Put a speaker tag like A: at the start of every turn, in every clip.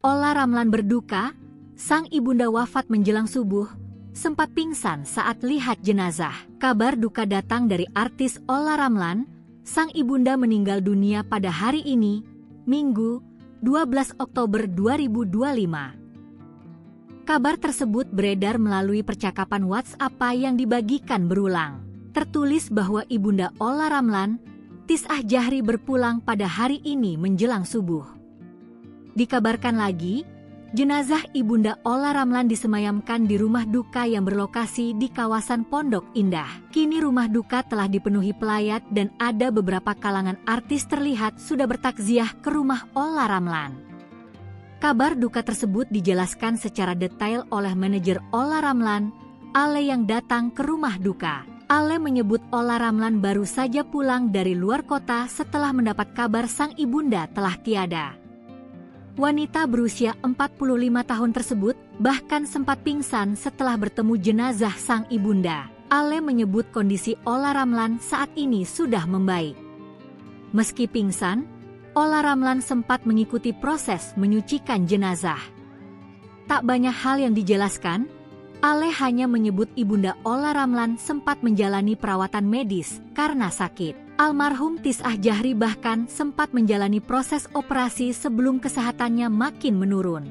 A: Olla Ramlan berduka, sang ibunda wafat menjelang subuh, sempat pingsan saat lihat jenazah. Kabar duka datang dari artis Olla Ramlan, sang ibunda meninggal dunia pada hari ini, Minggu, 12 Oktober 2025. Kabar tersebut beredar melalui percakapan WhatsApp yang dibagikan berulang. Tertulis bahwa ibunda Olla Ramlan, Tis'ah Jahri berpulang pada hari ini menjelang subuh. Dikabarkan lagi, jenazah ibunda Olla Ramlan disemayamkan di rumah duka yang berlokasi di kawasan Pondok Indah. Kini rumah duka telah dipenuhi pelayat dan ada beberapa kalangan artis terlihat sudah bertakziah ke rumah Olla Ramlan. Kabar duka tersebut dijelaskan secara detail oleh manajer Olla Ramlan, Ale, yang datang ke rumah duka. Ale menyebut Olla Ramlan baru saja pulang dari luar kota setelah mendapat kabar sang ibunda telah tiada. Wanita berusia 45 tahun tersebut bahkan sempat pingsan setelah bertemu jenazah sang ibunda. Ale menyebut kondisi Olla Ramlan saat ini sudah membaik. Meski pingsan, Olla Ramlan sempat mengikuti proses menyucikan jenazah. Tak banyak hal yang dijelaskan, Ale hanya menyebut ibunda Olla Ramlan sempat menjalani perawatan medis karena sakit. Almarhum Tis'ah Jahri bahkan sempat menjalani proses operasi sebelum kesehatannya makin menurun.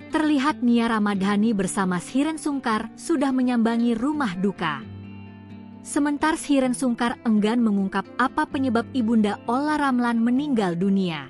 A: Terlihat Nia Ramadhani bersama Shireen Sungkar sudah menyambangi rumah duka. Sementara Shireen Sungkar enggan mengungkap apa penyebab ibunda Olla Ramlan meninggal dunia.